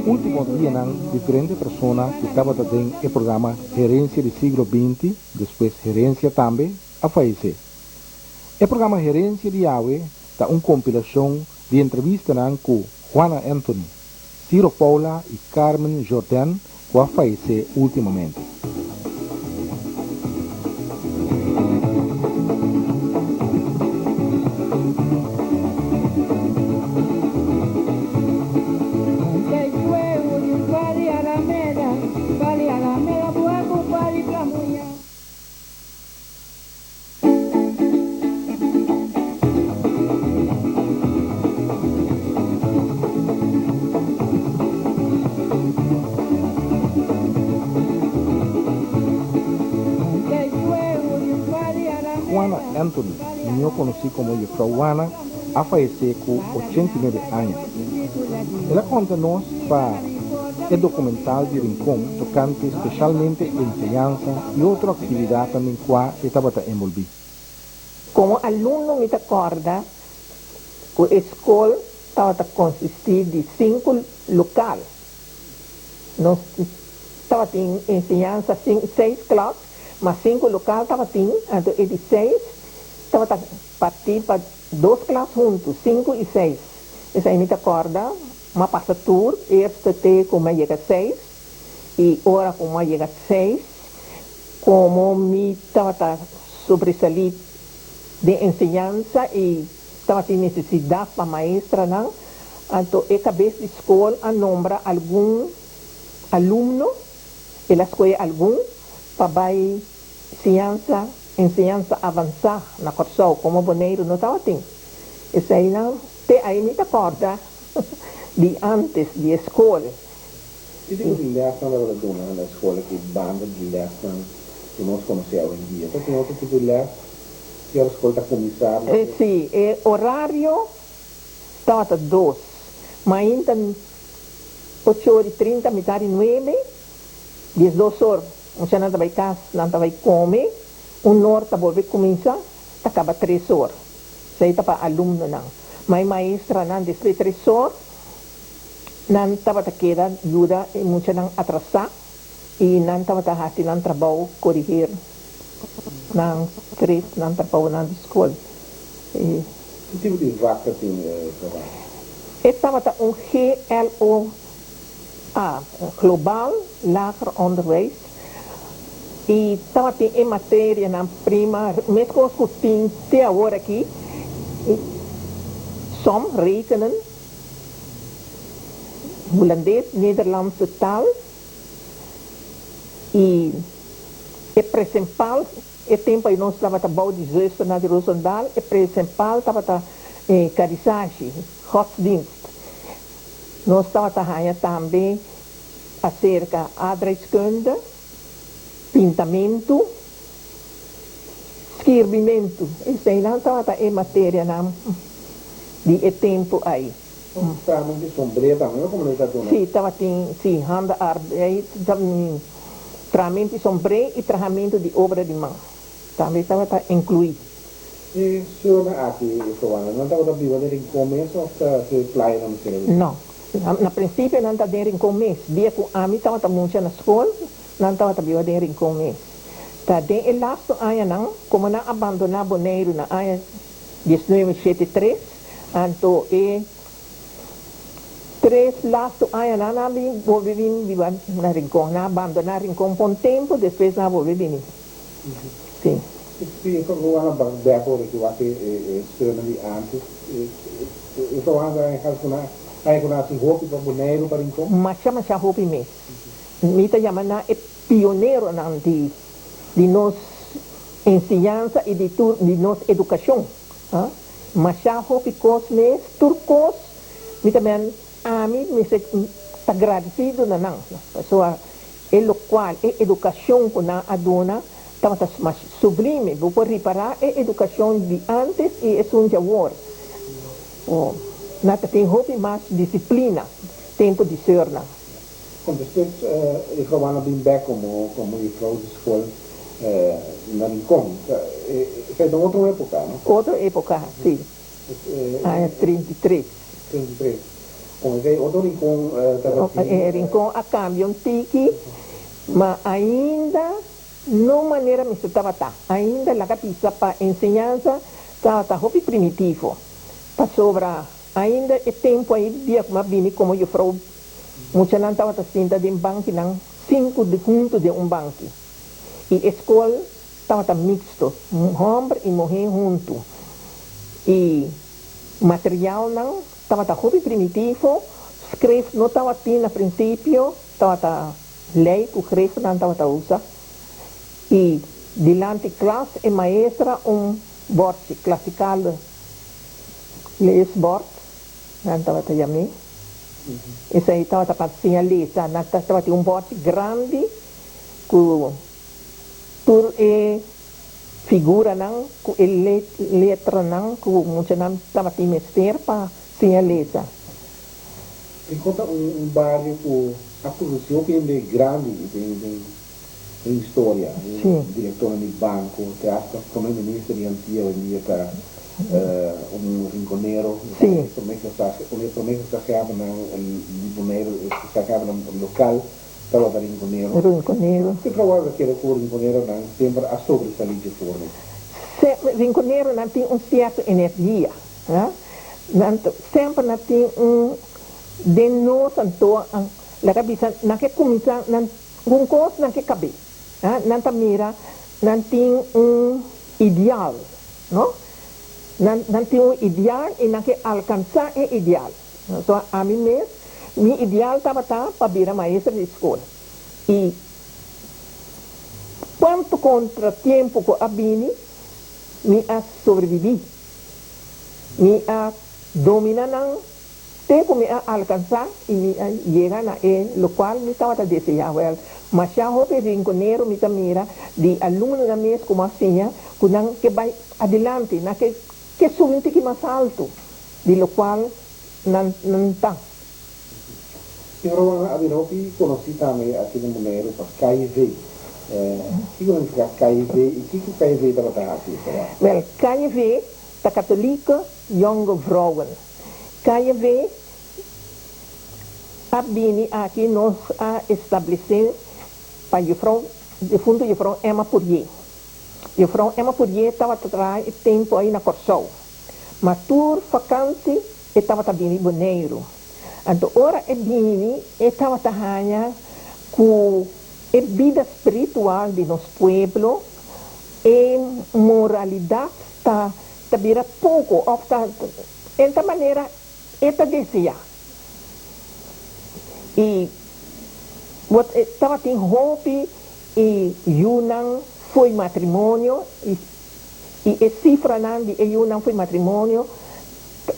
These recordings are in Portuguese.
último día, diferentes personas que estaban en el programa Gerencia del Siglo XX, después Gerencia también, a fallecer. El programa Gerencia de Yahweh está una compilación de entrevistas con Juana Anthony, Ciro Paula y Carmen Jordan, que ha fallecido últimamente. Juana Anthony, yo conocí como Frau Juana, ha fallecido con 89 años. Ella cuenta-nos para el documental de Rincón, tocante especialmente enseñanza y otra actividad también que estaba envolvida. Como alumno me acorda que la escuela estaba consistir de 5 locales. Nós estava em ensinança 6 clases, mas 5 locais estava em, então de 6 estava partir para 2 classes juntos, 5 e 6. Isso aí me acorda, uma passa tour, este te como chega 6 e ora como chega 6, como me estava sobressalir de ensinança e estava tem necessidade para maestra, não? Então a cabeça de escola a nombra algum aluno, ela escolhe algum para ensinança avançar na Corsol, como Boneiro não estava tendo. Isso aí não, te aí me acorda de antes de escola. E tem uma lição da dona na escola, que banda de lição que nós conhecemos hoje em dia. Tem outro tipo de lição que a escola está começando? Sim, o horário estava 2, mas ainda 8h30, metade 9, 12 horas. Você não vai casa, não vai comer, 1 hora está volver começar, acaba 3 horas. Isso aí está para aluno não. Mas maestra não, depois de 3 horas, não estava queda ajuda e muito não atrasar e não estava fazendo trabalho corrigir. Não 3, não trabalho na escola. Que tipo de vaca tem trabalho? Estava GLO Global Lager Onderwijs. E estava em matéria na prima, mesmo que tem agora aqui, som, rekenen, holandês, Nederlandse taal, e o principal, o tempo que nós estava trabalhando de gesto na de Rosendal, o principal estava carissagem, godsdienst. Nós estava também acerca da aardrijkskunde, pintamento, escrevimento. Isso aí não estava em matéria não, de tempo aí. Ferramenta sombria também, ou como ele está dando? Sim, estava sim, handarbeid, tratamento sombria e tratamento de obra de mão. Também estava incluído. E o senhor aqui, Joana, não estava vivendo em começo ou se playa na miséria? Não, na princípio não estava em começo. Dia que a mim estava muito na escola, não estava vivendo em começo. Tá, den el laatste ano não, como não abandonar Boneiro na ano 1973, então e 3 laatste ano não volvi viver na Rincón, não abandonar Rincón por um tempo, depois não volvi vir. Sim. Sim, eu vou lá para ver agora que eu acho que ali antes, eu estou lá em casa aí com assim roupa para Boneiro para Rincón. Mas chama roupa mesmo. Me tá chamando é pioneiro não de nossa ensinança e de nossa educação. Mas já roupa cosmes, turcos, me também a mim me está agradecido não. Pessoa é o qual é educação que na aduna estava mais sublime, vou reparar é educação de antes e é um agora. Nada tem roupa mais disciplina, tempo de ser não. Quando depois eu trabalho bem bem como eu de escola na Rincón, foi de outra época, não? Outra época, sim. 33. Okay, outro rincão rincão a cambio um tiki, mas ainda não maneira me estava tá. Ainda lá capisa para ensinança tá hobby primitivo. Para sobra ainda é tempo aí dia como bini como eu falo, muita não estava senta de banco não 5 de junto de banco. E escola estava mixto, homem e mulher junto. E material não estava hobby primitivo. Escreve não estava assim no princípio, estava lei que escreve não estava usa. E diante classe e maestra board classical leesbord, não estava também. Isso aí estava para sinalizar, não estava board grande com tur e figura não, com letra não, com muito não estava mister para sinalizar. Riconta bairro com a produção bem grande em história, diretor de banco, que acho que como ministro de antigo dia está rinconeiro, promessa que acaba no sacava no local, estava da rinconeiro. Que provável que o rinconeiro não sempre a sobressair de forma. Rinconeiro não tem certa energia, sempre não tem de nós então la cabeça não que começar não coisa não que cabe não tá mira não tem ideal não não tem ideal e não que alcançar é ideal então a mim mesmo meu ideal estava para virar maestra de escola e quanto contratempo que a bini me a sobrevivi me a dominar tempo me alcançar e me chegar na lo qual me estava desejando mas já houve rinconeiro me mira de aluno na mês como assim que vai adelante na que subir que mais alto de lo qual não está eu não conheci também aquele mulher para KIV que significa KIV e que KIV estava aqui well KIV da católica jonge vrouwen KIV a bini aqui nós a estabelecer para de fundo o Emma Poirier. O Emma Poirier estava atrás tempo aí na Corsol. Mas tur vacante estava também boneiro. Então ora é bini estava tahanya com a vida espiritual de nosso pueblo e moralidade tá vira pouco, de maneira esta deseja. E estava tem hobby e Yunnan foi matrimônio e cifra não de Yunnan foi matrimônio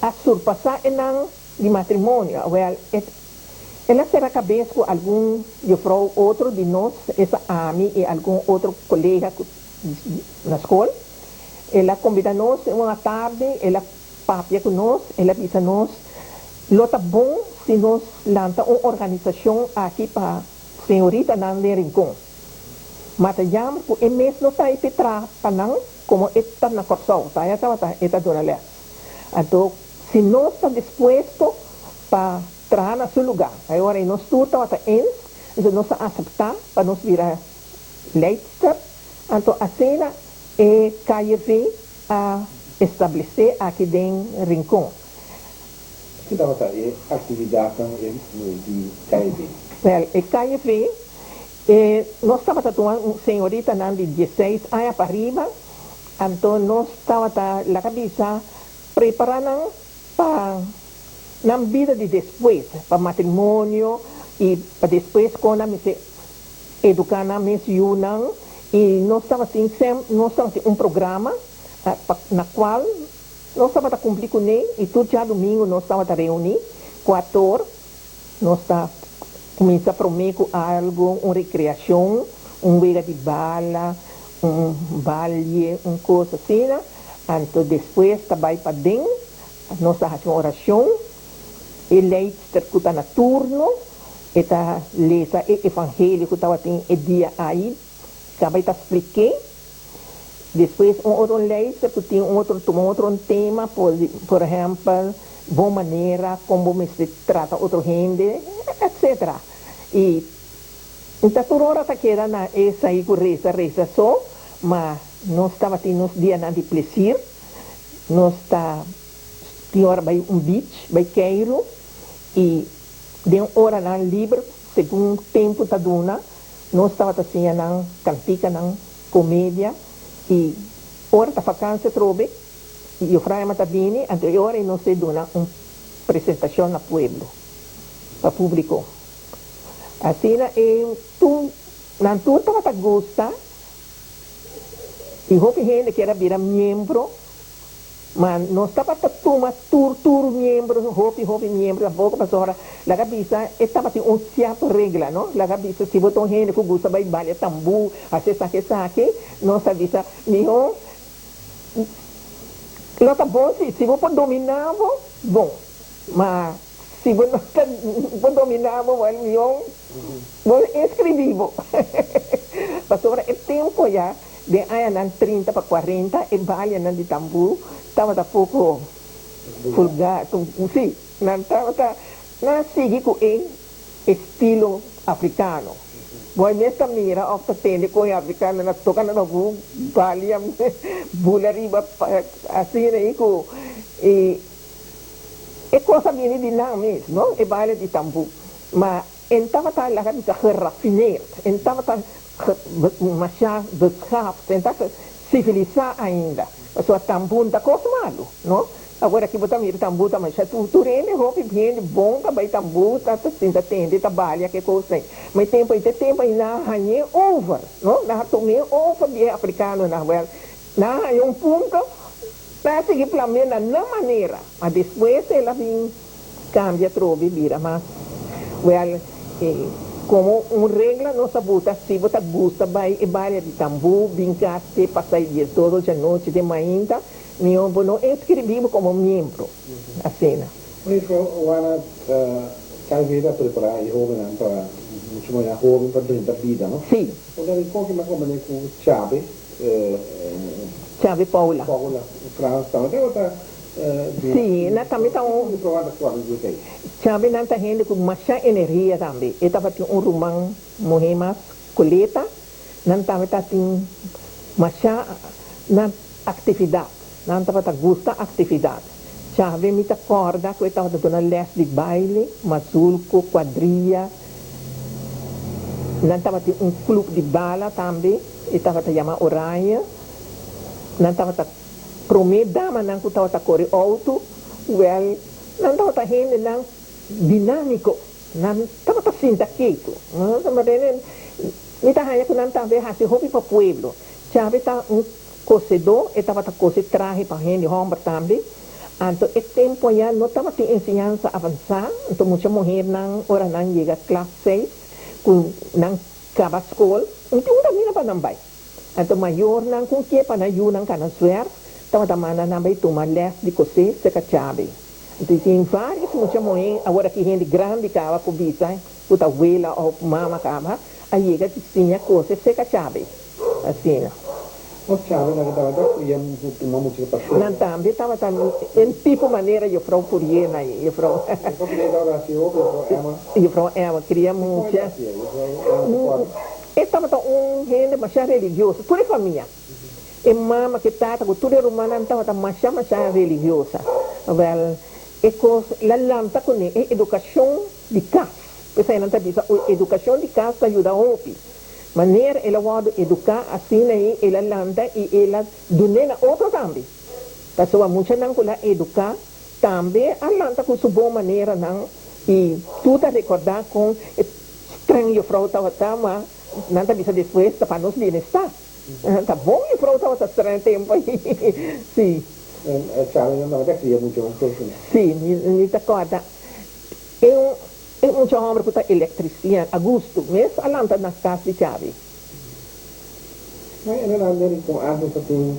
a surpassar não de matrimônio. Well, ela será cabeça com algum outro de nós, essa ami e algum outro colega na escola. Ela convida nós uma tarde, ela papia com nós, ela diz a nós lota bom se nós lança uma organização aqui para senhorita Nande Rincon. Mas jam o mês não está aí para não como está na Corsol, tá? Está dona Lé. Então, se nós está disposto para entrar no seu lugar, agora nós tudo está em, então nós aceitar para nós virar leiter, então a cena é KIV a estabelecer aqui em Rincon. Que estava a atividade de KIV? Well, e KIV, nós estávamos atuando uma senhorita de 16 anos para arriba, então nós estávamos na cabeça preparando para na vida de depois, para matrimônio e para depois quando me se educar na missão e nós estávamos um programa na qual nós estávamos a cumprir com ele e todo dia domingo nós estávamos a reunir com a ator, nós estávamos começar a prometer algo, uma recreação, jogo de bala, baile, coisa assim. Então depois vai para dentro, nós fazemos uma oração, e leiter que está na turno, e está lendo o evangelho que estava o dia aí, que vai explicar. Depois outro leiter que tem outro tema, por exemplo, boa maneira, como se trata outra gente, etc. E então, toda hora tá querendo essa aí com reza só, mas nós estava tendo uns dias de prazer, nós está tinha hora vai beach, vai Cairo, e de uma hora na livre, segundo tempo tá duna, nós estava assim na cantica, na comédia, e hora tá vacância trobe, e o fraima tá vindo, então hora nós se duna uma apresentação no pueblo, para público. Assim, tu estava gosta, e houve gente que era vira membro, mas não estava tomando tur membro, houve membro, a boca passou, a cabeça estava tendo um certo regra, não? A cabeça, se botou gente que gosta de bailar tambu, assim, saque, não sabia, não, não tá bom, se você dominar, bom, mas se você não dominar, não, escrevi, passou o tempo já, de aí 30 para 40, e baile de tambu, estava pouco vulgar, sim, não segui com o estilo africano. Boy, nesta mira, ofta tende com o africano, na toca na novo, baile, bula riba, assim, e coisa bem dinâmica, não? E baile de tambu. Mas, então, tá lá, raffineerd, então, tá machar beschaafd, então, civilizar ainda. Só tambu não tá acostumado, não? Agora que botar mira tambu também, já tu rende roupa bem bom, que vai tambu, tá sinta tende, tá balha, que coisa aí. Mas tempo aí na hanhe over, não? Na tomei over de africano na well. Na hanhe ponto, na seguir plamena na maneira, mas depois ela vem cambia trobe vira, mas well, como regra não sabuta, se você gosta vai e baile de tambu, brincaste, passar dia todo de noite de manhã, não escrevimos como membro a cena. Isso wana calvida preparar e jovem para muito mais jovem para dentro da vida, não? Sim. Quando ele conta mais como ele com chave, Chave Paula. Paula, França, também tem outra. Sim, na também tá Chave não tá rende com muita energia também. E tava tem rumang mohemas coleta, não também tá tem muita na atividade, não tava tá gosta atividade. Chave me tá corda, que tava dando les de baile, mazulco, quadrilha. Não tava tem clube de bala também, e tava tá chama Oraya. Não tava tá promeda mas não estava correndo auto, well, não estava rende não dinâmico, não estava sinta quieto, não estava rende, me tá rende que não estava assim hobby para pueblo, já está cocedor, estava coce traje para rende homem também, então o tempo já não estava tem ensinança avançada, então muita mulher não ora não chega classe 6, com não acaba escola, então também para não vai, então maior não com que para não não can suer estava tamana na vai tomar les de coser seca chave. Então tem várias muitas mulheres agora que gente grande cava com bisa, puta abuela ou mama cava, aí chega de sinha coser seca chave. Assim. O chave na verdade ia uma música para show. Não também estava em tipo maneira eu falo por yena eu falo. Eu falo queria muito. Estava gente mais religiosa, toda família. E mama que tata ko tudo rumana então tá mais religiosa. Well, la lanta com educação de casa. Você não tá dizendo educação de casa ajuda a hopi. Maneira ela pode educar assim aí ela lanta e ela dunena outro também. Pessoa muita não kula educar também a lanta com sua boa maneira não e tudo a recordar com estranho frauta mas não tá bisa depois para nos bem-estar. Tá bom e pronto, está estranho tempo aí. Sim. Chave não vai criar muito mais coisa. Sim, me acorda. Eu muito homem que está eletricista, a gosto, mesmo a lâmpada na casa de chave. Mas ela não com armas para tem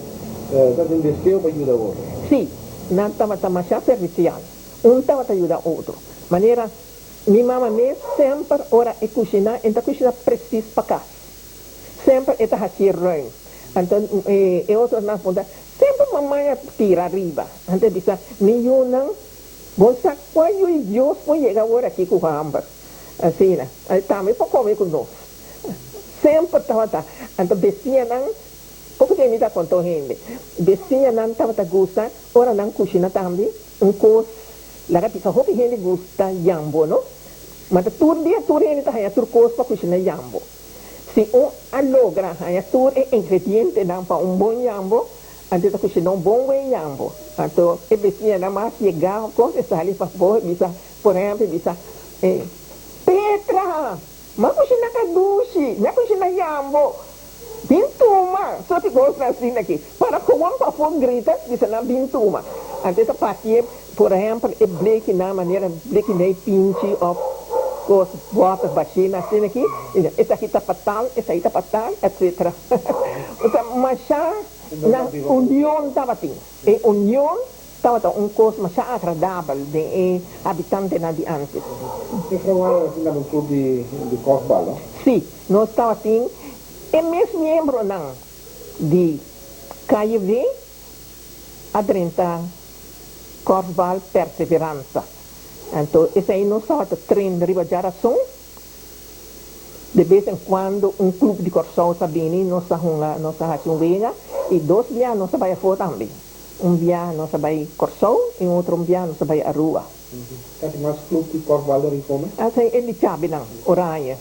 desespero para ajudar o outro. Sim, não estava mais servicial. Estava para ajudar o outro. Maneira, minha mamãe sempre ora e cozinhar, então cozinhar preciso para casa. Sempre está assim ruim. Então, outro na ponta, sempre mamãe tira arriba. Então, diz, nenhum Você quando Deus foi chegar agora aqui com o Hamburg, assim, né? Aí também para comer conosco. Sempre estava, então, bestinha não, pouco tempo está contando gente. Bestinha não estava gosta, ora não cozinha também, coisa, lá que fica roupa gente gosta jambo, não? Mas tudo dia tudo gente está aí, tudo coisa para cozinhar jambo. Se logra aí tudo é ingrediente não para bom jambo, antes de cozinhar bom jambo. Então, é bestinha não mais chegar, coisa ali para pôr, bisa, por exemplo, bisa, Petra, mas cozinhar caduce, não cozinhar jambo. Bintuma, só que gosta assim aqui. Para como para for grita, bisa na bintuma. Antes de partir, por exemplo, é bleque na maneira, bleque nem pinche, ou coisa, bota, baixinha, assim aqui. Esse aqui está fatal, esse aí está fatal, etc. Então, mas já na união estava assim. E união estava uma coisa mais agradável de habitante na de antes. Você trabalha no clube de korfbal, não? Sim, nós estava assim. E mesmo membro não de KIV a 30 Korfbal Perseverança. Então, esse aí nós estava treinando de geração. De vez em quando, clube de Corsol Sabini, nós estamos um vega, e 2 dias nós vai fora também. Dia nós vai Corsol, e outro dia nós vai a rua. Tem mais clube de Korfbal em como? Assim, ele sabe não, Oranje.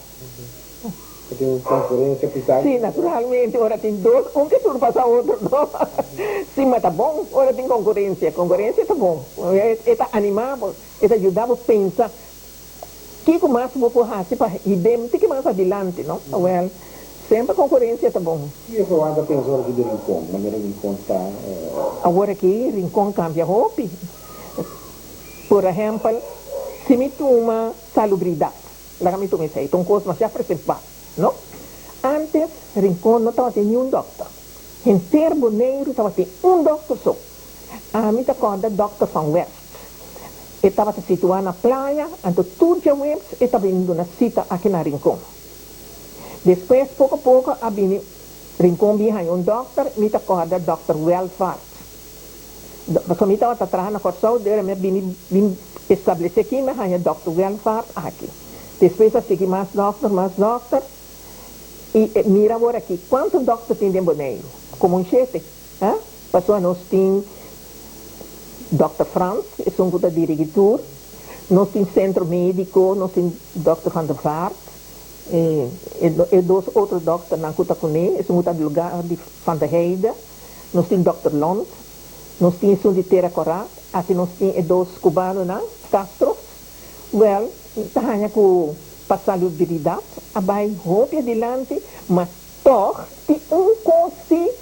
Tem concorrência, pisar? Sim, naturalmente, ora tem 2, que surpassa o outro, não? Sim, mas tá bom, ora tem concorrência tá bom. Está animado, está ajudado a pensar. Que mais vou fazer para ir que mais adiante, não? Well, sempre concorrência tá bom. E eu ando pensando aqui do Rincon, maneira de Rincon está... Agora aqui, Rincon cambia roupa. Por exemplo, se me toma salubridade, lá que me toma isso aí, então coisa mais apresentar. Não? Antes, Rincon não estava tendo nenhum doutor. Em Terbo Negro estava tendo doutor só. A minha conta, Dr. Van West. Ele estava situado na praia, então tudo de West estava indo na cita aqui na Rincon. Depois, pouco a pouco, a Rincon vinha doutor, minha conta, Dr. Welfare. Porque eu estava atrás na Corsol dele, eu vim estabelecer aqui, mas tinha Dr. Welfare aqui. Depois, eu segui mais doctor. E mira agora aqui, quantos doctores tem de Boneiro? Como um chefe, passou nós temos Dr. Franz, é um diretor, nós temos centro médico, nós temos Dr. Van der Vaart, e 2 outros doutores na Cutacune, é um lugar de Van der Heide, nós temos Dr. Lond, nós temos um de Terra Corá, assim nós temos 2 cubanos, Castro, well, está com para salubridade, vai roupa adiante, mas toch tem coisa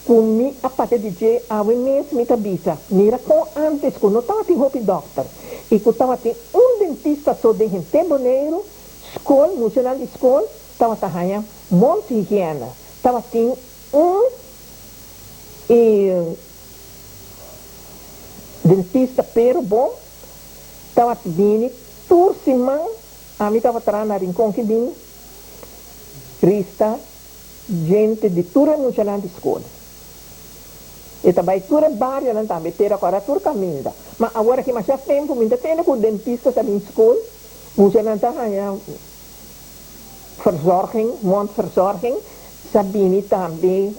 comi a partir de dia a mesmo me tabisa. Mira com antes quando estava tem roupa doctor e quando estava tem dentista só de Terbo Negro, escola, nacional de escola, estava tahanha monte higiene, estava tem dentista pero bom, estava vindo turcimão. A mim estava atrás na Rincon que vinha, rista, gente de toda a nacional de escola. E também toda a barra não também, ter agora todo caminho. Mas agora que mais tempo, ainda tem com o dentista também em escola, nacional está verzorging, mondverzorging, sabine também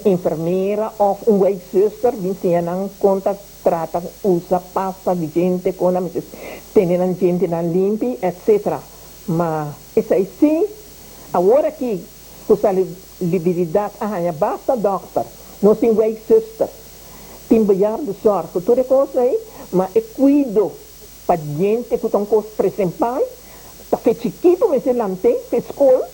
enfermeira ou wijzuster, die zijn aan contact trata, usa pasta de gente, com a tenen gente na limpi, etc. Mas isso aí sim, agora que com a liberdade, basta doctor, não tem wijzuster, tem banhar do sorte, tudo coisa aí, mas eu cuido para gente que tem coisa principal, porque chiquito me se lante, que escola,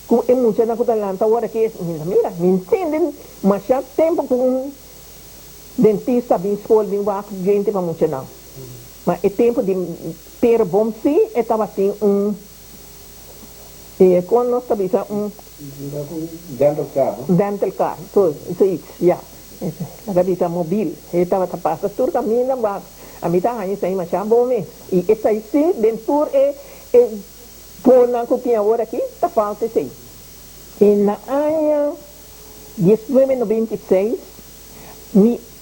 com emoção na coisa lanta, agora que mira, me entendem, mas já tempo com dentista, vem escola, vem vaca, gente para funcionar. Mas é tempo de ter bom sim, estava assim e quando nós estamos dental car, tudo, isso aí, já. A cabeça móvel, estava passando todo caminho, a mim está aí, mas já bom mesmo. E isso aí sim, dentro por na copinha agora aqui, está falta isso aí. E na ano 1996,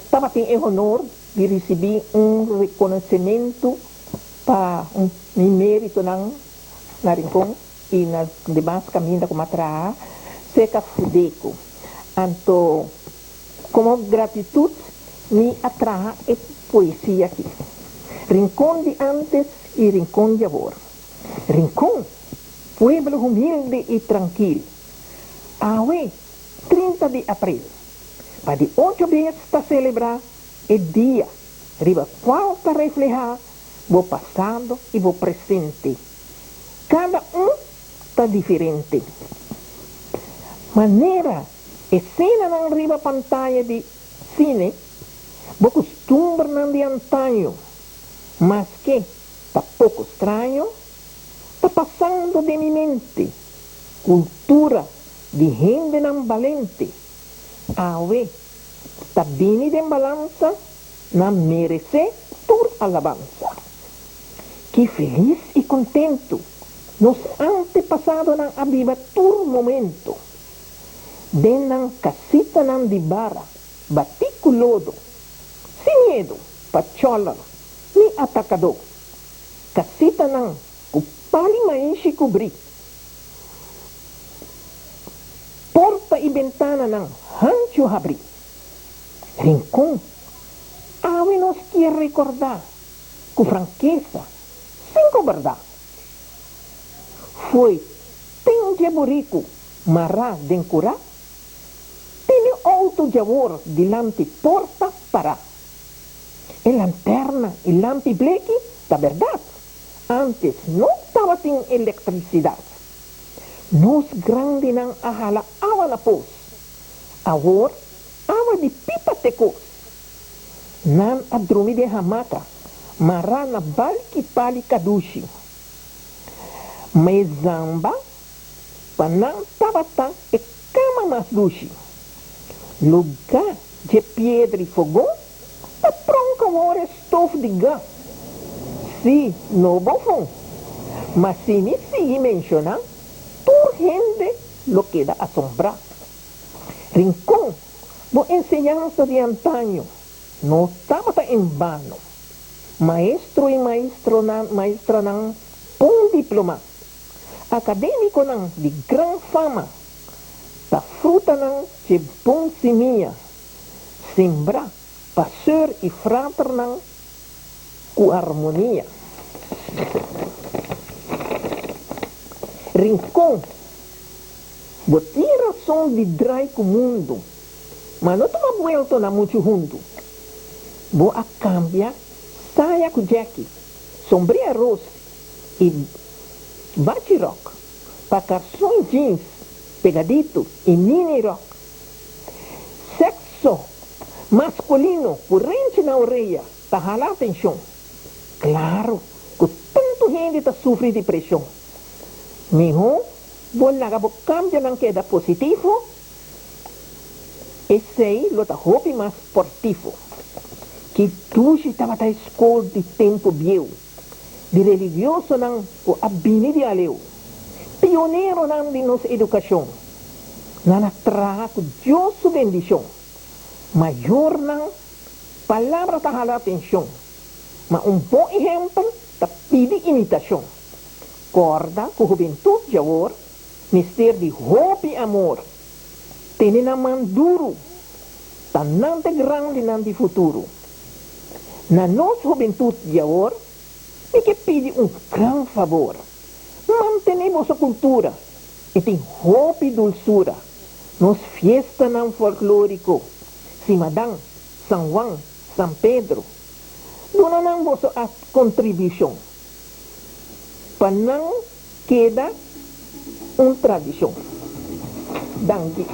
estava em honor de receber reconhecimento para mi mérito na Rincón e nas demais caminhos como atrás, seca fudeco. Então, como gratitude, me atrai a poesia aqui. Rincón de antes e Rincón de agora. Rincón, pueblo humilde e tranquilo. Hoje, 30 de abril, para de 8 vezes para celebrar o dia, riba qual para reflejar o passado e o presente. Cada está diferente. Maneira, a cena na riba pantalla de cine, o costume não de antanho, mas que está pouco estranho, está passando de minha mente. Cultura de gente não valente. Awe, está bem de balança, não merece por alabança. Que feliz e contento, nos antepassados não aviva todo momento. Denang casita ng di bara, baticulodo, sin miedo, pachola, ni atacado. Casita ng upali maishi kubri. Porta e ventana ng hancho habri. Rincón, awe nos quiere recordar, con franqueza, sin cobardar. Foi tem jaborico, mará dencurá, tem outro javor dilante porta para. E lanterna e lampi bleque, da verdade, antes não estava sem eletricidade. Nos grande não ahala awa na pos. Agora, awa de pipa tecos. Nan adrumi de hamaca, mará na balki pali kadushi. Mas zamba, panang tabata e cama mas dushi. Lugar de pedra e fogão, a pronca hora estofa de gás. Se não bom, mas se me seguir mencionar, por gente lo queda assombrar. Rincón, bo enseñança de antaño, não estava em vano. Maestro e maestra não, um diploma. Acadêmico não, de gran fama. Da fruta não, de bom semia. Sembrar, pastor e frater não, com harmonia. Rincón, botar razão de drai com o mundo, mas não toma vuelto na muito junto. Vou a cambia, saia com jack, sombria rosa e bate rock, para calções jeans, pegadito e mini rock. Sexo masculino, corrente na orelha, para jalar atenção. Claro, que tanto gente está sofrendo de pressão. Mijo, vou nagar o cambio não queda positivo, esse aí lo tá hobby mais esportivo. Que tu estava na escola de tempo viu, de religioso não, o abini de aleu, pioneiro não de nossa educação, não traga com Deus bendição, maior não, palavra tá jalar atenção, mas bom exemplo tá pede imitação. Corda com juventude de agora, mistério de roupa e amor, tem na mão duro, tá não de grande não de futuro. Na nossa juventude de agora, é que pede grande favor. Mantenemos a cultura e tem roupa e dulçura. Nos fiesta não folclórico, Simadang, São Juan, São Pedro, dona não vossa a contribuição. Para não queda tradição. Danke.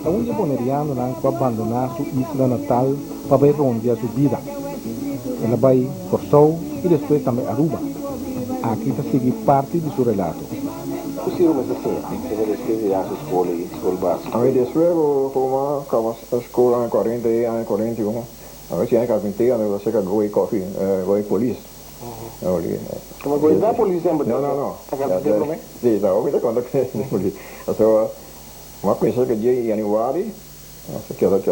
un japoneriano que abandonó su isla natal para ver ronda su vida. Él va a Corsou y después también Aruba. Aquí está sigue parte de su relato. Possível, mas assim, você vai descrever a sua escola básica. A mim descrevo como a escola em 40 e em 41. A mim tinha carpinteiro, eu sei que goi coffee, goi polícia. Como goi da polícia, não. Carpinteiro também? Sim, tá, ouvindo quando que polícia. Então, uma coisa que dia em januário, nossa, que agora,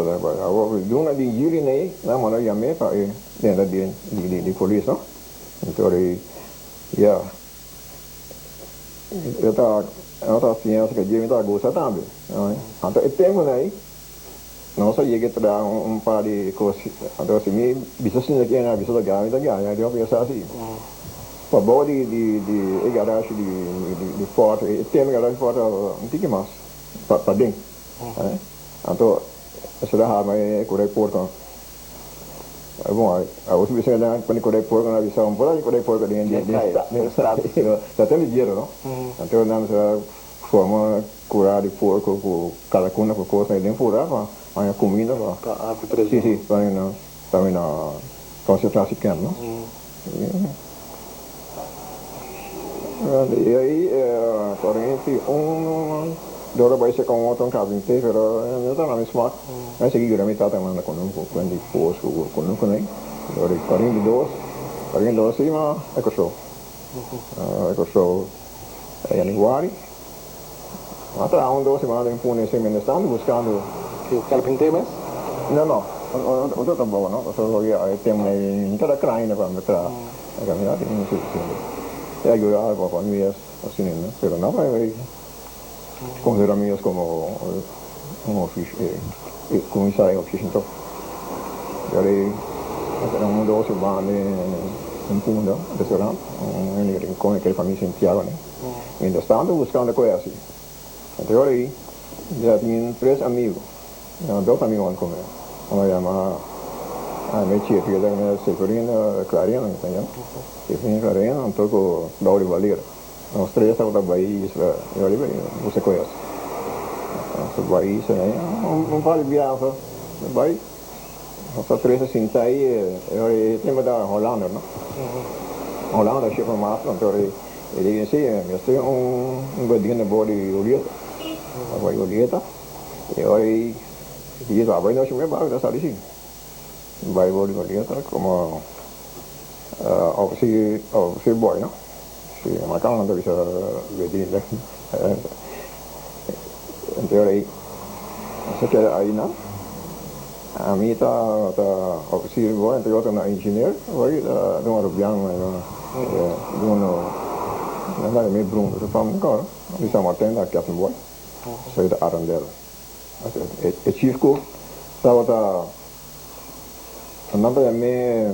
agora de uma de julho nem, na mano já me para dentro de polícia, não? Então, yeah. Eu estava ciência que dia estava gostando também. Então, o tempo aí, nós cheguei a dar par de coisas. Então, se me bisa assim aqui na bisa da garagem, eu pensava assim. Para boa de garagem de foto, o tempo garagem de foto não tinha mais para dentro. Então, essa da rama é correto porco. Bom, a outra vez lá quando correto porco na visão, por aí correto porco dentro de estado. Tá tendo dinheiro, não? Então, nós forma curar de porco com cada cuna com coisa aí dentro por lá, a comida lá. Sim, também na concentração camp, não? E aí, 41 Dora vai ser com outro carpinteiro, pero não está na mesma. Mas aqui eu também estava trabalhando com quando depois com também. Dora 42 sim, mas é que sou em januário. Até há 2 semanas em Pune, estamos buscando. Que carpinteiro mesmo? Não, o outro bom, não. Só que tem cada craina para meter. A caminhada tem muito. E aí eu vou para mim assim, né? Pero não vai considero amigos como comisario oficial. Dari un 12 van in punto restaurante, un rincone che famiglia Santiago, né? Mientras tanto buscando coisas. Então aí já tinha 3 amigos, 2 amigos com ele. Uma chama a minha tia que era minha Severina Clarina, entendeu? Severina Clarina, então com Dauri Valeira. Nós 3 estávamos da Bahia, eu ali você conhece. A Bahia, um par de viagens da Bahia. Nós 3 assim, aí, eu lembro da Holanda, não? Holanda, chefe de massa, então ele disse, eu sei gadinho de boa de Olieta. A Bahia Olieta. E aí, disse, a Bahia não chama barco da Sali, sim. Bahia de Olieta, como officer boy, não? Ma calma non bisa vedere in teoria se aí na a mim tá officer boy então eu na engineer vai de uma rubiano de não é meio bruno do fam cara de São Martin da captain boy sai da Arandel e chief cook estava da andando me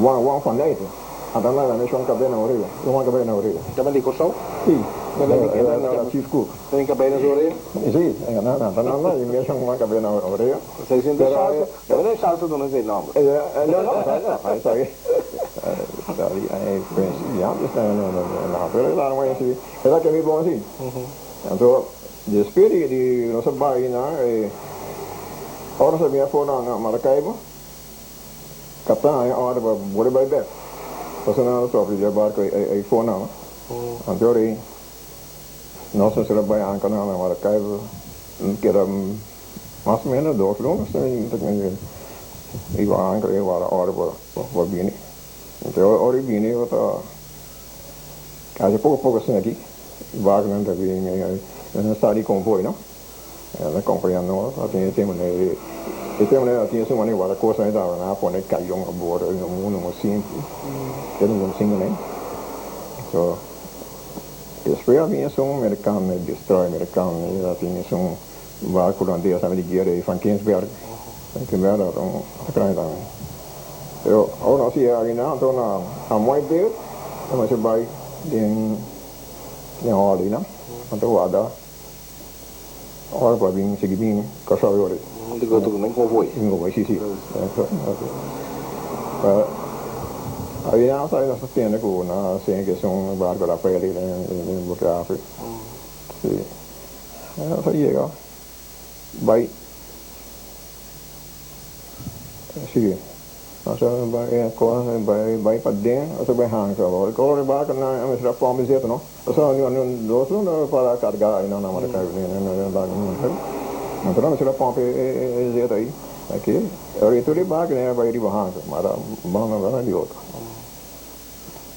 one fanate. Adana na nation cabena orelha, uma cabena orelha. Também de Corsou? Sim. Não, chief cook. Tem cabena de orelha? Sim, não, e mesmo uma cabena orelha. Vocês sentem salsa? Eu não salsa do não sei nome. Não, aí sai. Daí aí pensa, já está na feira lá não é assim. Era que me bom assim. Então, despedir de nossa baina ora sabia fora na Maracaibo. Capitão aí ora bora beber. Passando só para barco aí fora não. Então aí nós se trabalha anca na Maracaibo que era mais ou menos 2 quilômetros e vai anca e vai ora para vir. Então ora vir eu tá quase pouco assim aqui. Barco não tá vindo não está de comboio não. Ela acompanhando nós até tempo né. Então, né, tinha uma negócio da coisa ainda na ponte caiu a bordo no mundo no simples. Eu não consigo nem. So, espero a minha são americano, destroy americano, a tinha são barco lá de essa medida de Frankenberg. Frankenberg então atrás da. Eu não sei ainda então na muito bem, mas eu vai de hora, né? Então ada. Ora para vir seguir bem, caçadores. Não tem que nem convoio. Em convoio, sim. Aí não sai nessa cena que na cena que são barco da pele em Bucrafe. Så llega. Bai. Sige. Also bij padden, also bij hang zo. Ik hoor bij kan aan mijn straf van bezitten, no. Also nu dos no para cargar en na marca en lá no. Mas não será pompe zero aí. Aqui. Eu estou bag né vai ir hang, mas não vai de outro.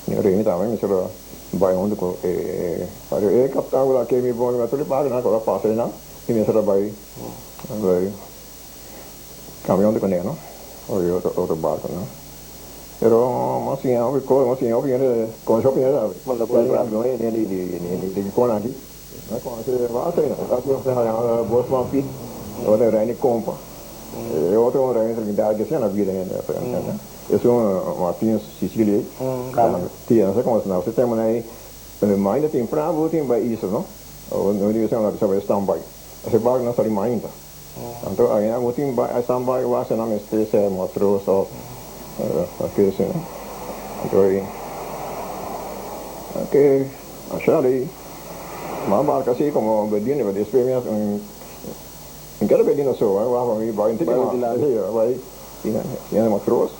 Eu reini também, mas será vai onde com para captar lá que me bom, mas estou bag na agora passa não. E me será vai caminhão de coneno. Otro barco, ¿no? Pero más bien, viene con eso viene la puerta de con aquí. Con ese va a ser, la Bosman Pit, o de Reine Compa. Otro Reine que se han vida en es un Martín Sicilia. Tiene, no sé cómo se llama, se llama ahí, pero más de temprano, tiene eso, ¿no? O no digo se llama stand-by. Ese barco no está en Mainda. Então, aí a última vai sampai wasa na mesti se matros so aqui se. Então aí aqui achei uma barca assim como bedini vai experience em cada bedini so vai vai entender vai ina matros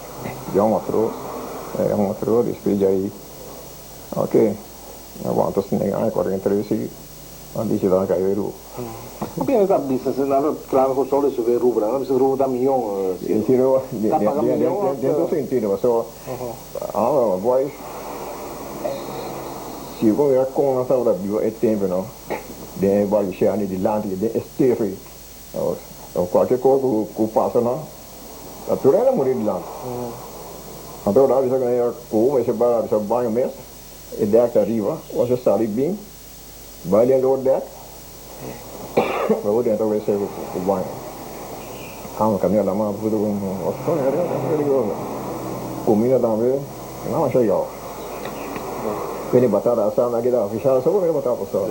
já um matros despeja aí ok na volta se nem ai 43 andi se dá cair Bine, da business, n-am clar cu sole să vei rubra, n-am să rubra milion. Siro, dentro sentido, so, voi se voi era com a saúde bio é tempo, não? De vai chegar de land de esteve. Ou qualquer coisa que passa, não? A tua era morir de land. Então, lá você ganha como esse bar, esse banho mês, e deck arriba, você sai bem, vai lendo o deck. Baru dia tahu saya buat, hang kami ada mana betul betul, ada, kami ada mana, nama saya ya. Ini batal asal lagi dah, official semua ini batal pasal.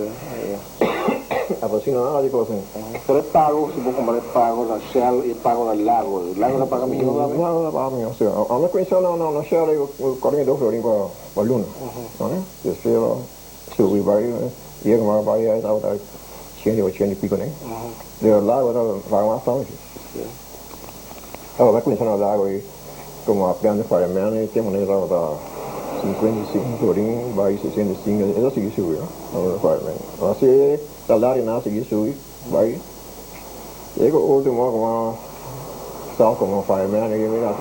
Apa sih nama lagi kau sih? Saya pago, sebab kemarin pago la Shell, pago la Lago la paga milion lah. Lago la paga milion, sih. Anak kau insya Allah na Shell kau ni 2 florin kau balun, mana? Jadi suwi bayi, ia kemana bayi tahu tahu. 100 pico, né? Deu lago, vai uma ação aqui. Vai começando a lago aí, como a planta de fireman, temos nem lá da 55 florin, vai 65, é assim que sube, né? Fireman. Você salário nasce que sube, vai. E o último como são como fireman, ele vai dar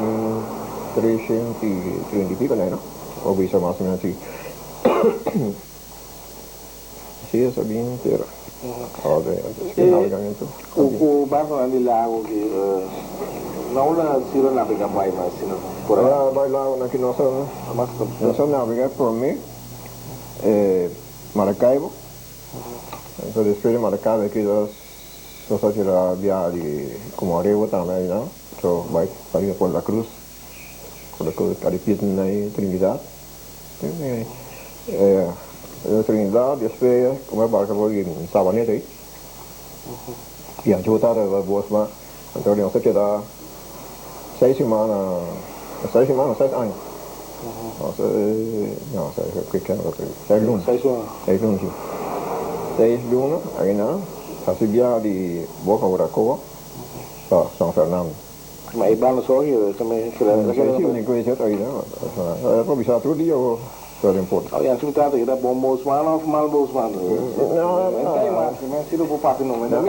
330 pico, né? Ou bisa mais ou menos assim. Sim, essa bem inteira. O barco ali lago que não lá se não navega mais se não por aí vai lá aqui nossa navega por mim Maracaibo então depois de Maracaibo aqui nós só tirar viagem como Arevo também não então vai para por la Cruz Caripita na Trinidad Trinidad, depois como é barca foi em Sabaneta aí. E a junta da Bosma, então nós queda 6 semanas, 6 anos. Nossa, não, sei que é 6 lunas. 6 lunas, aí não, a subida de Boca Buracoa, São Fernando. Mas iba no só que também nem conhecia aí, não. É para visitar todo dia ou só de importa. Oh, yang cerita tu kita bom Bosman ou mal Bosman tu. Não, tem mais, mas se não for parte não, mas não,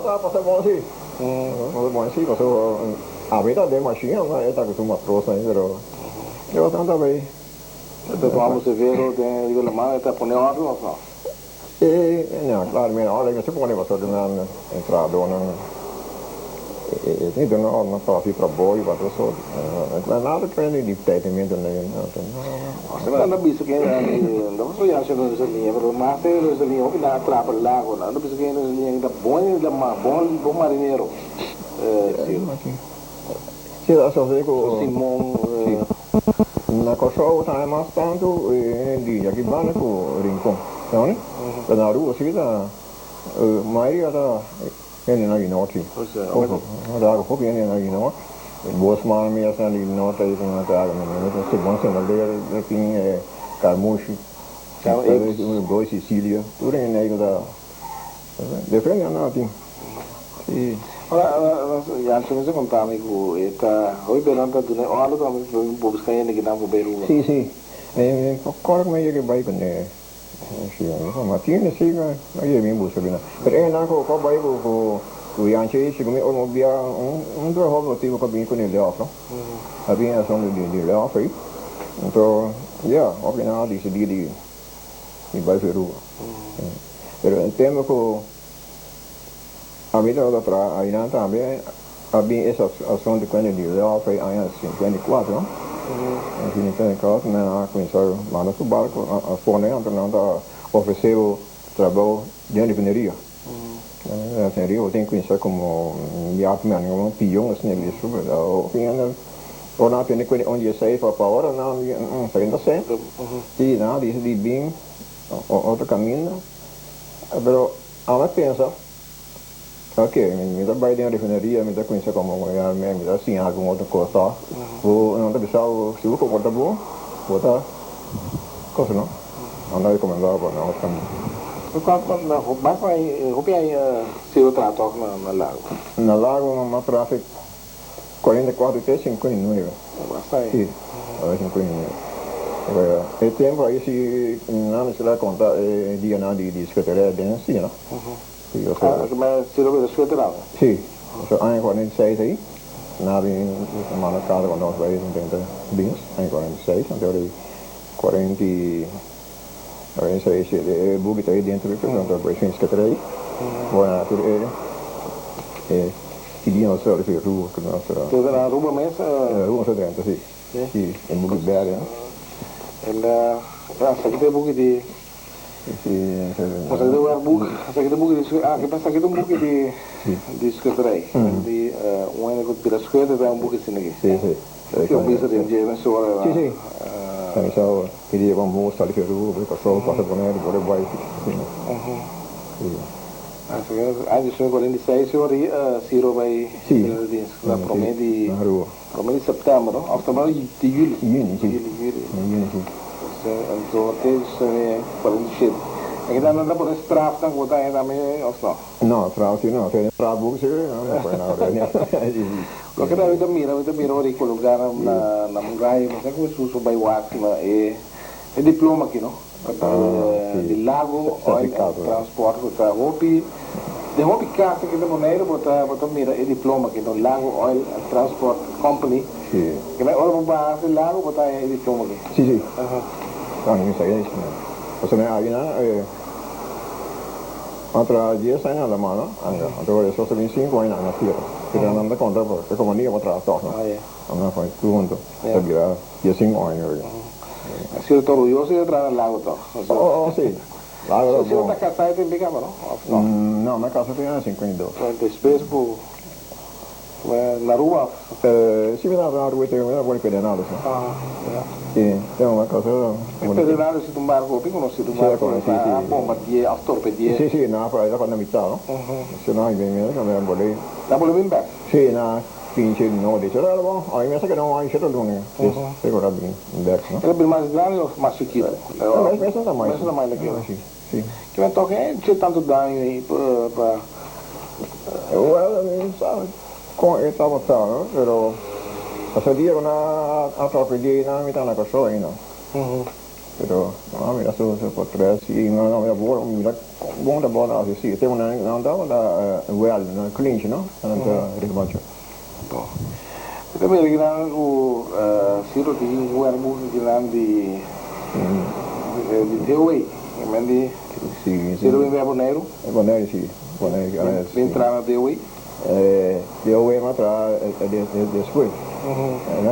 tá passando bom assim. Bom assim, passou a vida de machinha, mas está com uma trouxa ainda, eu tanta bem. Então vamos ver o tem digo lá, está ponendo a não. Não, claro, minha hora que se põe para todo mundo entrar dona. Ini dengan orang tahu para boy pada so, nada training di departamento nem nada. Sebenarnya bisa kena ni, não sou yang sudah sebenarnya, pero masa itu sebenarnya kita trapa lago, não bisa kena yang kita bom marinheiro. Sim, só sei que Simão na Kosovo tá mais tanto di aqui bana com Rincon, não é? Na rua se dá, maioria da ini lagi norte. Ada aku pun ini lagi norte. Bosman biasa lagi norte itu nggak ada. Itu sebangsa ada ping Carmushi. Itu Goa Sicilia. Tuh ini ada De frente no, tío. Sí. Ora, Jan, se me contami que hoy peranta tu ne alo tam busca ni kita mo beru. Sí. Corre me llegue bai con sí, ma tiene sí, ahí bien busca bien. Pero na ko bai ko Yan che si come uno via un due hobby tipo con bin con il leofro. Abbiamo sono di leofri. Entonces, ya, opina di bai Peru. Pero el tema que a mí lo otra ahí nada también había esa son de cuando di leofri años 54, ¿no? En 54 me ha comenzado manda su barco a poner andando ofreceu trabalho de engenharia. A engenharia eu tenho que conhecer como como peão assim isso, o final ou na pena que onde eu saí para fora não saindo sempre e não diz de bem outro caminho, mas a pensa ok, me dá bem de engenharia, me dá conhecer como me dá assim alguma outra coisa, ou não dá pensar se eu for botar bom, botar coisa não, não dá recomendar para não caminho. Quando basta aí se o trato na lago. Na lago uma tráfego 44 até 59. Basta aí. Sim, a 59. Agora, o tempo aí se não se lá conta dia na de secretaria de ensino, não? Sim, eu sei. Mas se lo secretaria. Sim. So aí 46 aí, na bem semana cada quando nós vai tentar bens, aí 46, então aí 40 Ahora ese buque ahí dentro del presidente que trae, bueno, que no se lo refiere rubo, que no se lo... ¿Tú la rubo mesa? Rubo 70, sí. Sí, el buque verde, ¿no? Hasta aquí el buque de... Sí, hasta aquí el buque de... ¿qué pasa? Aquí el buque de secretaria. De un que tira escuela de un buque sin aquí. Sí. Que un piso de engenho, Sí. Então, queria vamos ali que o pessoal passa por ele, por vai. Anche sono 46 ore Siro vai la promedi settembre, oftewel di juli. Juni. Zo is 47. En dan dat wordt een straf dan wordt hij daarmee of no? No, trouwens no, se tra buque no puoi andare. Lo che avete mira ora collocare na mungai, ma come su by work ma è diploma che no? Di lago oil transport con hopi. De hopi carte che devo nere bota mira è diploma che no lago oil transport company. Sì. Che ora va a lago bota è diploma che. Sì. No, non mi sai o sea, hay una otra 10 años la mano, entonces eso se 25 años en la tierra, pero no anda contra porque como ni otra cosa, no fue tú junto, se vira 15 años. Ha sido orgulloso de traer al lago todo. Oh, sí. Lago. ¿Si no está casado en Bigama, no? No, me casé en 52. Después la rua? Sì, mi dava una ruota, mi dava buoni pedonali. Sì, siamo una cosa... Il pedonale si tumbava con piccolo, si tumbava con la bomba di aftorpe di... Sì, no, però da quando mi stavo, se no, mi volevo... La volevo in back? Sì, no, 15 no, dice, allora, ho messo che non hai scelto l'uno, se guarda in back, no? Era il más grande o más chiquito? No, questo non mai. Questo non mai la chiesa? Sì. Che mi tocca, c'è tanto danno per... Well, con estaba no, pero ese día una otra día na mitad la cosa no. Pero no mira eso se por tres y no me voy mira bom da bola así tengo una andaba da well no clinch no anda ribacho. Kita may ginaan ko Siro di well mo ginaan di Dewey, mandi Siro in Bonero. Bonero sì, Bonero. Entrava Dewey. Dewey ma tra después.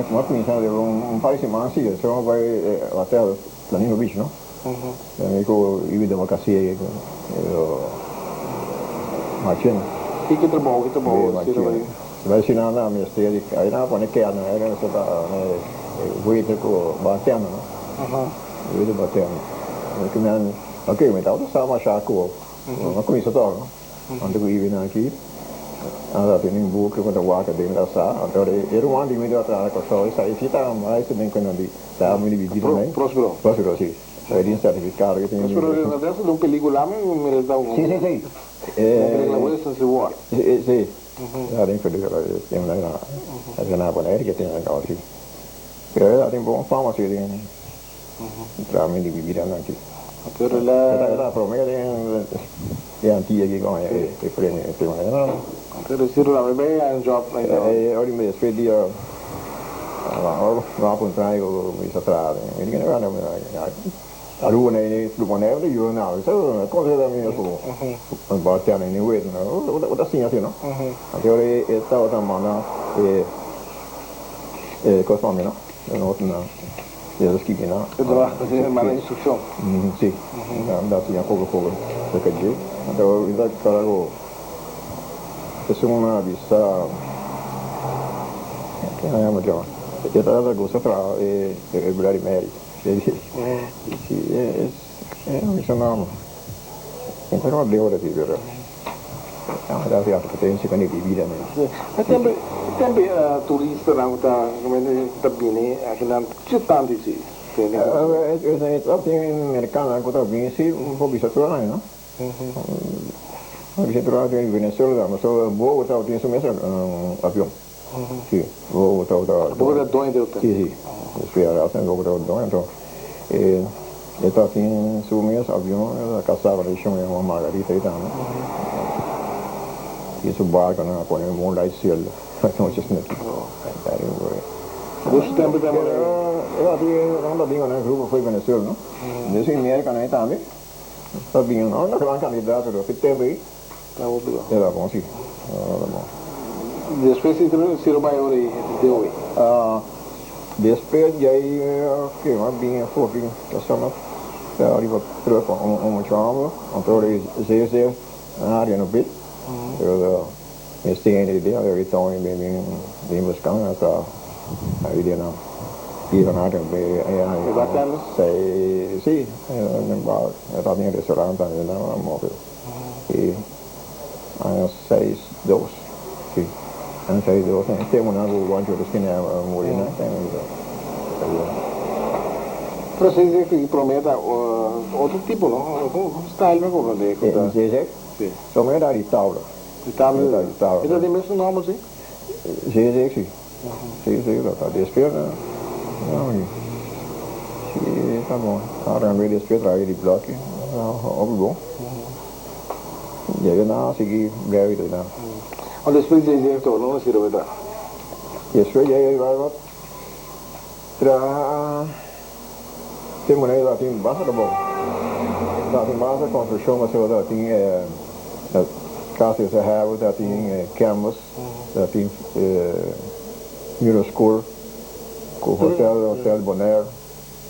Ma cominciano un paio di settimane sì, se no poi la terra la Nino Beach, no? Amico io devo cassie ma c'è. Che trabalho Siro. Vai si nada mi stedi, ai na pone che hanno era stata vuoi ko battiano, no? Vuoi battiano. Perché mi hanno ok, mi tavo sama sciacco. Ma come sto no? Quando qui viene qui allora tieni in buco quando guarda dentro sa, allora ero un di medio tra la cosa, sai si sta mai se ben quello di da mi visita mai. Prospero sì. Sai di certificato che tieni. Prospero adesso un pellicola mi resta un. Sì. La Wilson Reward. Sì, la rinfio di una buona che tiene la così. Però la tempo un fama si viene. Tra me di vivere anche. Però la promessa è antica che come è freni e prima no. Però si trova bene un job oggi mi svegli va a incontrare con i satrati. Mi dicono a lui nei luponevoli io no, sai cosa da mio su un bartiano in uno o da segna no. Allora è stato da mano cosa mi no? Non io scrivo no. Allora, ma la istruzione. Sì. Da segna poco perché giù. Allora il carago che sono una vista che abbiamo già. Io da cosa tra e Brady Mary. Sì, mi sono però le ore di vero da via che pensi che ne vivi a tempi turista come da bene che non c'è tanti sì è americana anche da bene sì un po' bisogna no bisogna trovare in Venezuela ma so buono da ti insomma avion sì buono da dove sì spero che non lo dove e stato in su mio avione la casa la diciamo una Margarita italiana e su barco no con il moonlight sail facciamo ci sono questo tempo era di non dico nel gruppo poi Venezuela no adesso in America nei tambi sta bene no una gran candidato per tempo era buono sì después si rubai ora di dove Después ya que más bien fue que son arriba pero con un chamo entonces se área no bit pero este en idea de ahorita hoy bien buscando hasta ahí de no y con área sí en bar también en restaurante en la móvil y años 6-2 sí años 6-2 tengo una guancho de esquina morina però si dice che prometta otro tipo no come style me come de cosa sì insomma era di tavola e da messo nome sì sì lo fa di spiega no sì sta buono ora mi dispiace di blocchi buono io no si breve da adesso si dice che non si rivedrà después ya iba tra tengo una idea tin basa da tin basa construction ma se da tin casa se have da tin canvas da tin Euroscore con hotel Bonaire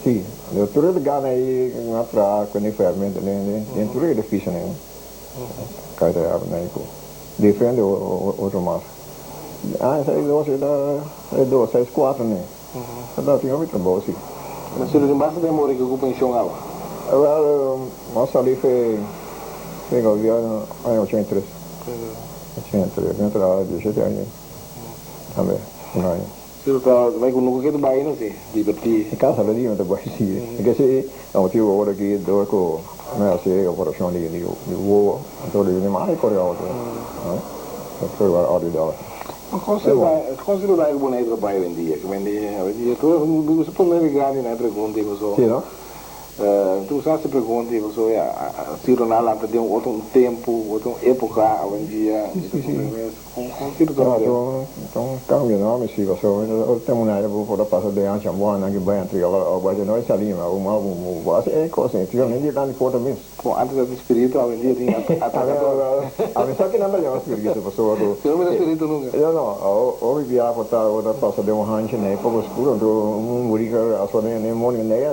sì le tour de gana e un'altra con i fermi dentro le fish ne kai da avnaico differente o más sai dove sei squadra ne da ti ho visto bossi ma se lo rimasta da morire che occupa in shongava ma salì vengo via anni 103 dentro 10 anni vabbè un anno se lo vai con un che vai no sì libertì in casa lo dico da poi sì perché se ho motivo ora che dopo ma se operazione di uovo dove ne mai correo per guardare considerare buona idea per vendere quindi tu si può navigare in altre conti così sì no tu sai sempre conti così si non ha per un tempo un'epoca a vendere un cambio no mi si così temo una epoca da passare da anche buona anche bene anche o guarda noi saliamo ma quasi cose ti non è tanto porta messo con altro di spirito a vendere a me sa che non abbiamo spirito passato se non me spirito nunca no ho via portato da passare da un hanche nei poco scuro un murica a suonare nel mondo nei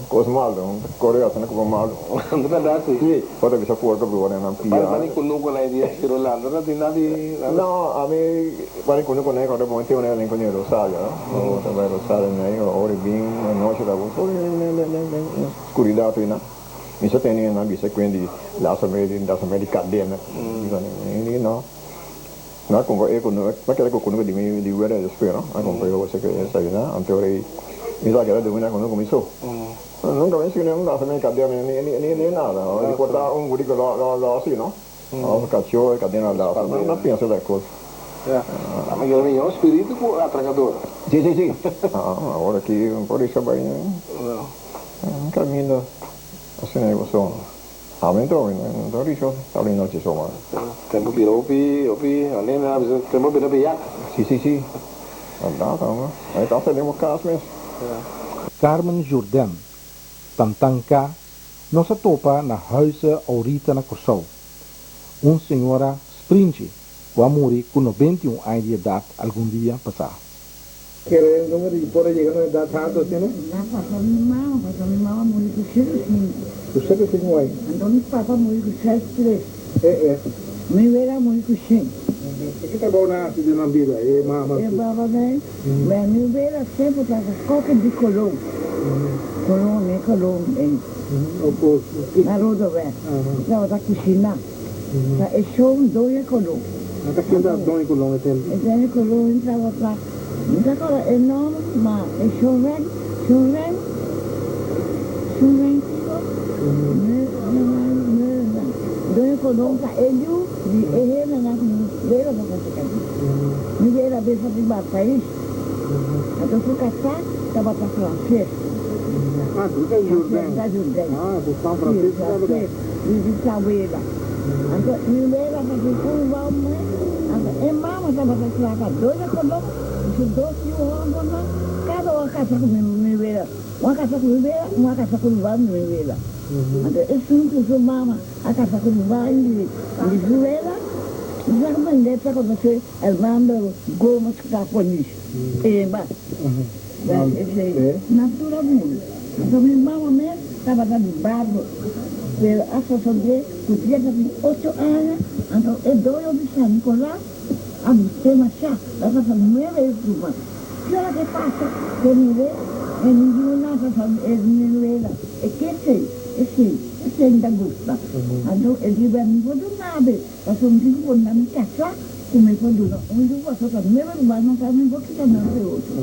cosa malo correo se ne come malo non è da sì poi mi sa fuori che vuole non pia ma con lungo lei di essere là non di no a me guarda con lungo nei quando monte un elenco di rosario no sarebbe rosario nei ore bin noce da vuoto scurità prima mi sa tenere una bisa quindi la di cadena no no con ma che con di guerra di spero no con cosa che sai no anche mi sa che era domina con come so non capisco che non da me cadena né nada ricorda un gudico lo sì no Os cachorros, cadê na laça? Não pensa da coisa. Mas ele é um espírito atracador. Sim. Agora que por isso vai um caminho assim negócio. Aumentou, não tô rico, tá ali não te soma. Tempo virou opi, nem nada, tempo virou biac. Sim. Tá. Aí tá fazendo caso mesmo. Carmen Jordan, Tantanka, nos atopa na huise Aurita na Corsou. Senhora Springe, que vai morrer com 91 anos de idade algum dia passado. Que número de por llegar a edad tanto assim, não? Pasó mi mamá murió con 105. Você que tem aí? Então mi papá murió con 63. É. Mi vera murió con 100. O que tá bom na de na vida? É mama. E baba bem, mas mi vera sempre estava qualquer de Colom. Colom, O posto. na rodovia. Estava da cozinha. E show dois Colom. Tá aqui da dona com longa tempo. E daí Colom entrava para. Então era enorme, mas e chovendo. Dois Colom para ele de errar na vera da casa. Mi vera bem fazer país. Então fui caçar, estava para francês. Tu tá Jordão. Da Jordão. Do São Francisco, é verdade. De Sabuela. Então, mi vera fazia curva, e mama estava para cá, dois Colom. Os dois cada uma casa com mi vera. Uma casa com mi vera, uma casa com mi vera. Então, isso não se mama, a casa com mi vera, já mandei para você, manda goma que está com isso. E mas, naturalmente. Então, minha mama mesmo estava dando barro, pela associação de, podia ter 8 anos, então, e dois observantes lá, a tema chá, la casa 9 estufa. ¿Qué hora que pasa? Que mi ve, en ninguna casa, en mi vela, e che sei? E sì, e senta gusta. Allora, e dico, mi può donare, ma sono di buon da mi caccia, come può donare. Un giorno sotto, mi va a non farmi un po' che non è otto.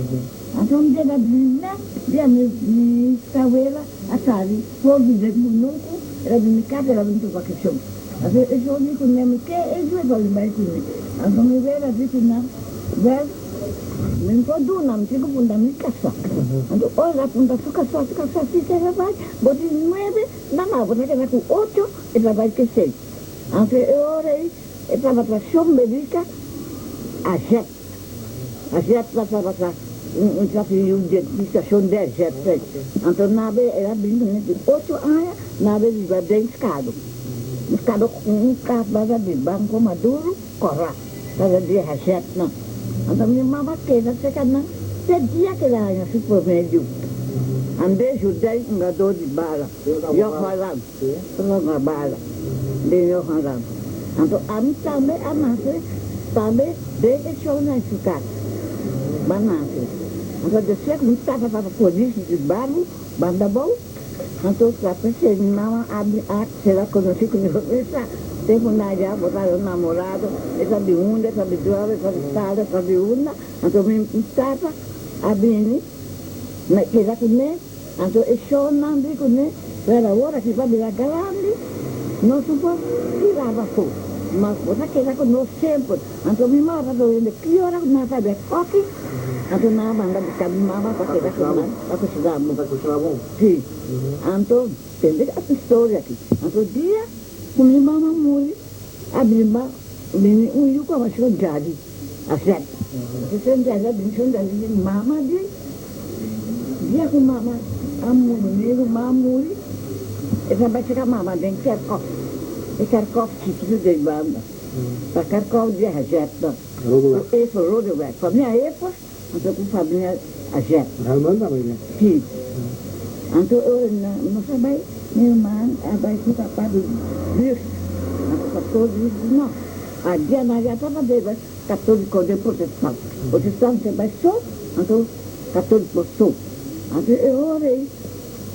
Allora, un giorno brilla, via mi stawela, a sali, poi di del munuku, era di mi casa, era venuto qualche show. Allora, e sono di con me, che e due cose mai con me. Allora, mi vera di con me, mi può donare, mi dico, punta mi caccia. Allora, ora punta su caccia, sì, che la vai, boti 9, no, perché era con 8 e la vai che 6. Anche ora, e stava tra Shomberica a Jet. A Jet la stava tra, un traffico di stazione del Jet. Anche nave era bene, 8 anni, nave di Badem Scado. Scado un capo di Banco Maduro, corra, era di Jet, no. Anche mia mamma che da seconda, per dia che la si può meglio. Andai giudei un gado di bala. Io falam, sono una bala. Io falam. Anche ami tambe amase, tambe deve sono in casa. Banate. Anche da se mi stava per polizia di barro, bandabou. Anche la pensei mia mamma se la conosci con la tempo naia, botaram o namorado, essa de uma, essa de duas, essa de tal, essa de uma, então me estava abrindo, que já conhece, então é só não de conhece, era a hora que vai virar grande, não se pode tirar fogo, mas você que já conhece sempre, então minha mãe está doendo, que hora não sabe, ok, então na banda de cada mama para que já conhece, para que se dá bom, sim, então tem a história aqui, então dia com minha mamãe morre, a minha irmã, um yuko mas com jadi, a sete. Se sente a gente, de mama de, dia com mama, a mulher, mamãe morre, e também chega mama de Kharkov, e Kharkov título de banda, para Kharkov de a gente, esse rodovia, para minha época, então com família a gente. Alemã também, né? Sim. Então eu não sabia. Minha irmã, vai com o papai do Deus, a 14 não. A Diana já estava dele, 14 com o protestante. O protestante vai só, então 14 por só. Então eu orei,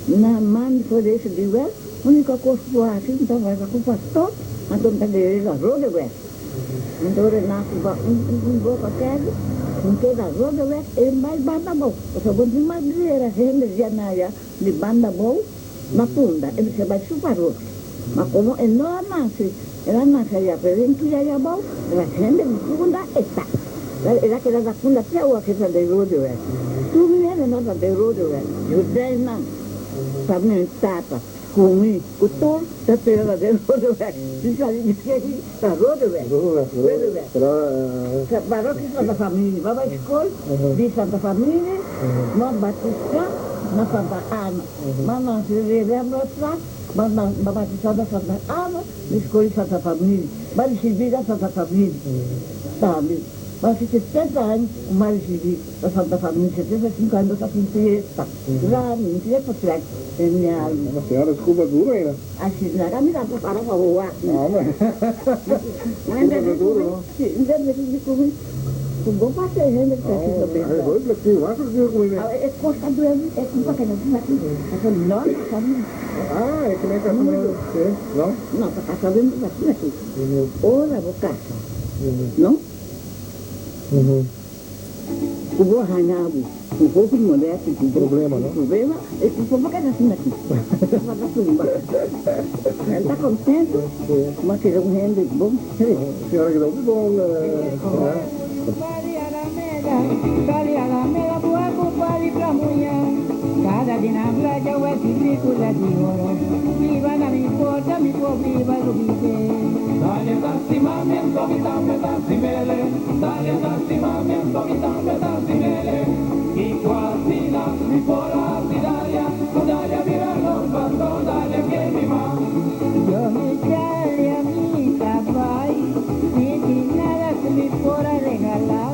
na mãe foi desse de ver, a única coisa que eu acho, então vai com o pastor, então está de la roda ver. Então ele nasce, um gol para casa, não tem la roda ver, ele mais banda bom. Eu só vou de madeira, gente de Diana de banda bom, na tunda, ele se vai super outro. Ma como no nace, era nace ya, pero en que ya va, la gente de segunda está. Era que la segunda te o que se de rodo é. Tu me no da de rodo é. Eu dei não. Sabe tapa. Comi, o tom da pela de rodo é. Se já disse que tá rodo é. Rodo é. Para parroquia da família, vai à escola, de Santa Família, não batista, na Santa Ana. Mas não se lembra só. Mas na batizada da Santa Ana, escolhi Santa Família, mas se vira Santa Família, sabe? Mas se 70 anos, o mais civil da Santa Família, 75 anos, está sem fiesta. Já não tinha por trás, minha alma. A senhora desculpa duro ainda. Assim, não era melhor para o voar. Não, mas... Ainda de comer. Com bom passeio, ainda está aqui também. É dois flexivo, vai fazer comigo. É costa doendo, é culpa que não tinha aqui. É nossa, sabe? Ah, é que nem caça você, não? Não, para caçar doendo, não tinha aqui. Ou na boca. Não? O bom arranhado, o pouco de moleste, o problema, não? O problema é que o povo quer assim aqui. Ele está contente, mas que é um rende bom. Senhora que dá um bom, Bali alameda, buaco, bali pra mulher. Cada dia na praia eu é ridícula de ouro. Viva na minha porta, me pobre, vai do viver. Dale tassimamento, vitambe tassimele. Dale tassimamento, vitambe tassimele. E quasi la mi fora d'Italia, Italia virano, quando Italia che mi ma. Io mi Italia, amica, vai. E di nada se mi fora regalar.